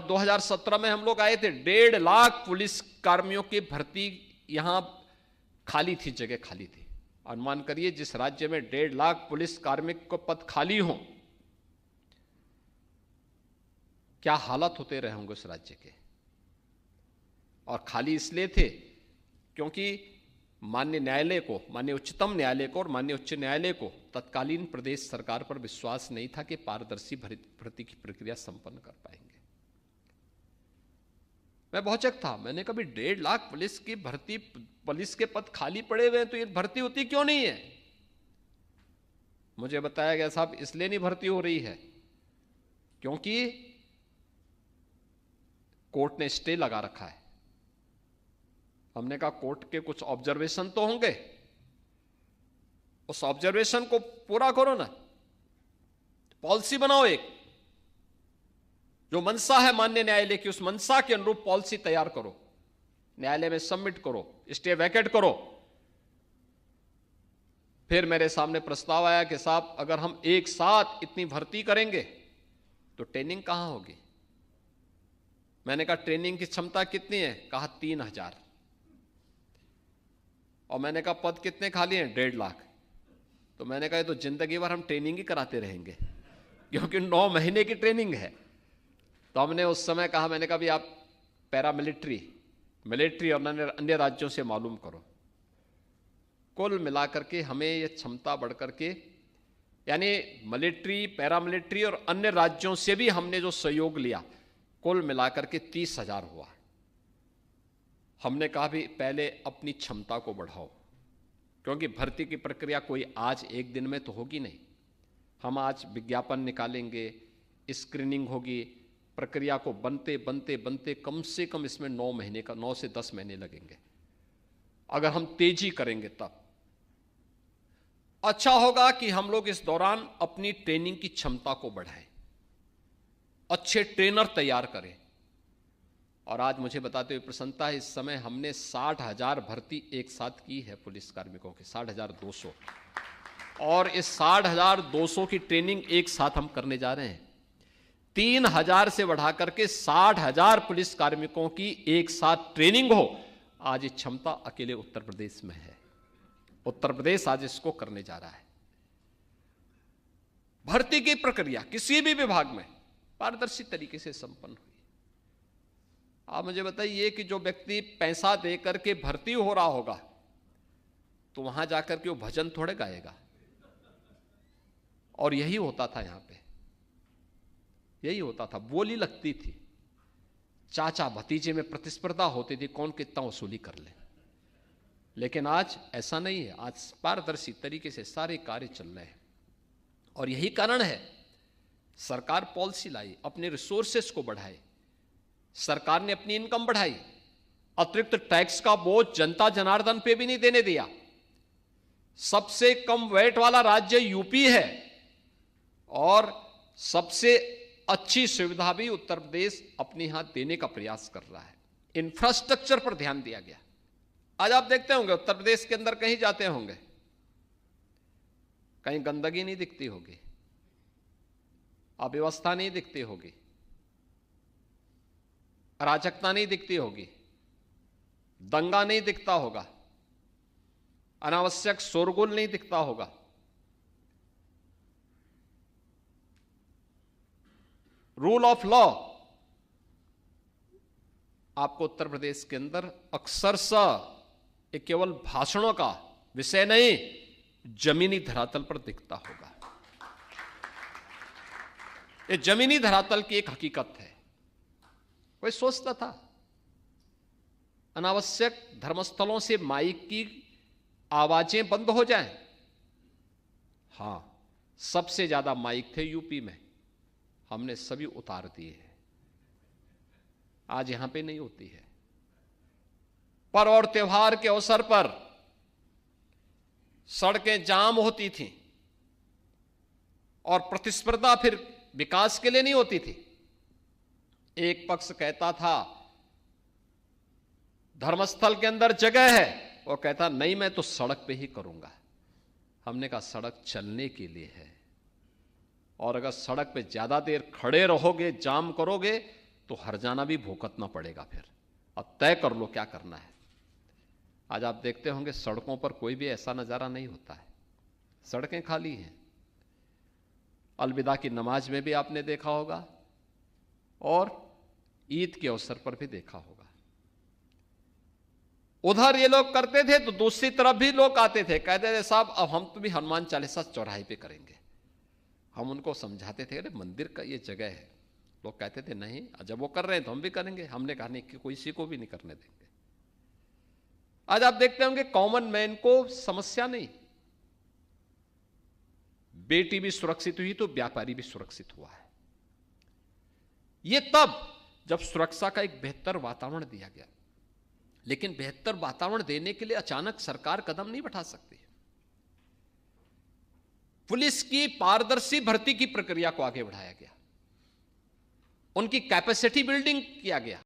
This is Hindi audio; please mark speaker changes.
Speaker 1: 2017 में हम लोग आए थे, 1.5 लाख पुलिस कर्मियों की भर्ती यहां खाली थी, जगह खाली थी। अनुमान करिए जिस राज्य में 1.5 लाख पुलिस कार्मिक को पद खाली हों, क्या हालत होते रहे होंगे उस राज्य के। और खाली इसलिए थे क्योंकि माननीय न्यायालय को, माननीय उच्चतम न्यायालय को और माननीय उच्च न्यायालय को तत्कालीन प्रदेश सरकार पर विश्वास नहीं था कि पारदर्शी भर्ती की प्रक्रिया संपन्न कर पाएंगे। मैं भौचक था, मैंने कभी 1.5 लाख पुलिस की भर्ती, पुलिस के पद खाली पड़े हुए हैं तो ये भर्ती होती क्यों नहीं है। मुझे बताया गया साहब इसलिए नहीं भर्ती हो रही है क्योंकि कोर्ट ने स्टे लगा रखा है। हमने कहा कोर्ट के कुछ ऑब्जर्वेशन तो होंगे, उस ऑब्जर्वेशन को पूरा करो ना, पॉलिसी बनाओ, एक जो मंशा है माननीय न्यायालय की उस मंशा के अनुरूप पॉलिसी तैयार करो, न्यायालय में सबमिट करो, स्टे वैकेट करो। फिर मेरे सामने प्रस्ताव आया कि साहब अगर हम एक साथ इतनी भर्ती करेंगे तो ट्रेनिंग कहां होगी। मैंने कहा ट्रेनिंग की क्षमता कितनी है, कहा 3000। और मैंने कहा पद कितने खाली हैं, 1.5 लाख। तो मैंने कहा तो जिंदगी भर हम ट्रेनिंग ही कराते रहेंगे क्योंकि 9 महीने की ट्रेनिंग है। तो हमने उस समय कहा, मैंने कहा भी आप पैरामिलिट्री, मिलिट्री और अन्य राज्यों से मालूम करो। कुल मिलाकर के हमें यह क्षमता बढ़ करके, यानी मिलिट्री, पैरामिलिट्री और अन्य राज्यों से भी हमने जो सहयोग लिया, कुल मिलाकर के 30,000 हुआ। हमने कहा भी पहले अपनी क्षमता को बढ़ाओ क्योंकि भर्ती की प्रक्रिया कोई आज एक दिन में तो होगी नहीं। हम आज विज्ञापन निकालेंगे, स्क्रीनिंग होगी, प्रक्रिया को बनते बनते बनते कम से कम इसमें 9 महीने का, 9 से 10 महीने लगेंगे। अगर हम तेजी करेंगे तब अच्छा होगा कि हम लोग इस दौरान अपनी ट्रेनिंग की क्षमता को बढ़ाएं, अच्छे ट्रेनर तैयार करें। और आज मुझे बताते हुए प्रसन्नता है, इस समय हमने 60,000 भर्ती एक साथ की है पुलिस कार्मिकों की, 60,200। और इस 60,200 की ट्रेनिंग एक साथ हम करने जा रहे हैं। 3,000 से बढ़ा करके 60,000 पुलिस कार्मिकों की एक साथ ट्रेनिंग हो, आज ये क्षमता अकेले उत्तर प्रदेश में है। उत्तर प्रदेश आज इसको करने जा रहा है। भर्ती की प्रक्रिया किसी भी विभाग में पारदर्शी तरीके से संपन्न हुई। आप मुझे बताइए कि जो व्यक्ति पैसा देकर के भर्ती हो रहा होगा तो वहां जाकर के वो भजन थोड़े गाएगा। और यही होता था, यहां पे यही होता था, बोली लगती थी, चाचा भतीजे में प्रतिस्पर्धा होती थी कौन कितना वसूली कर ले। लेकिन आज ऐसा नहीं है, आज पारदर्शी तरीके से सारे कार्य चल रहे हैं। और यही कारण है सरकार पॉलिसी लाई, अपने रिसोर्सेस को बढ़ाए, सरकार ने अपनी इनकम बढ़ाई, अतिरिक्त टैक्स का बोझ जनता जनार्दन पे भी नहीं देने दिया। सबसे कम वैट वाला राज्य यूपी है और सबसे अच्छी सुविधा भी उत्तर प्रदेश अपने यहां देने का प्रयास कर रहा है। इंफ्रास्ट्रक्चर पर ध्यान दिया गया। आज आप देखते होंगे उत्तर प्रदेश के अंदर कहीं जाते होंगे, कहीं गंदगी नहीं दिखती होगी, अव्यवस्था नहीं दिखती होगी, अराजकता नहीं दिखती होगी, दंगा नहीं दिखता होगा, अनावश्यक शोरगुल नहीं दिखता होगा। रूल ऑफ लॉ आपको उत्तर प्रदेश के अंदर अक्सरशः ये केवल भाषणों का विषय नहीं, जमीनी धरातल पर दिखता होगा। ये जमीनी धरातल की एक हकीकत है। कोई सोचता था अनावश्यक धर्मस्थलों से माइक की आवाजें बंद हो जाएं? हां, सबसे ज्यादा माइक थे यूपी में, हमने सभी उतार दिए हैं। आज यहां पे नहीं होती है। पर्व और त्योहार के अवसर पर सड़कें जाम होती थीं और प्रतिस्पर्धा फिर विकास के लिए नहीं होती थी। एक पक्ष कहता था धर्मस्थल के अंदर जगह है, वो कहता नहीं मैं तो सड़क पे ही करूंगा। हमने कहा सड़क चलने के लिए है, और अगर सड़क पे ज्यादा देर खड़े रहोगे, जाम करोगे, तो हर्जाना भी भुगतना पड़ेगा फिर। अब तय कर लो क्या करना है। आज आप देखते होंगे सड़कों पर कोई भी ऐसा नज़ारा नहीं होता है, सड़कें खाली हैं। अलविदा की नमाज में भी आपने देखा होगा और ईद के अवसर पर भी देखा होगा। उधर ये लोग करते थे तो दूसरी तरफ भी लोग आते थे, कहते थे साहब अब हम तो भी हनुमान चालीसा चौराहे पे करेंगे। हम उनको समझाते थे अरे मंदिर का ये जगह है। लोग कहते थे नहीं, जब वो कर रहे हैं तो हम भी करेंगे। हमने कहा नहीं कि किसी को भी नहीं करने देंगे। आज आप देखते होंगे कॉमन मैन को समस्या नहीं, बेटी भी सुरक्षित हुई तो व्यापारी भी सुरक्षित हुआ है। ये तब जब सुरक्षा का एक बेहतर वातावरण दिया गया। लेकिन बेहतर वातावरण देने के लिए अचानक सरकार कदम नहीं बढ़ा सकती। पुलिस की पारदर्शी भर्ती की प्रक्रिया को आगे बढ़ाया गया, उनकी कैपेसिटी बिल्डिंग किया गया,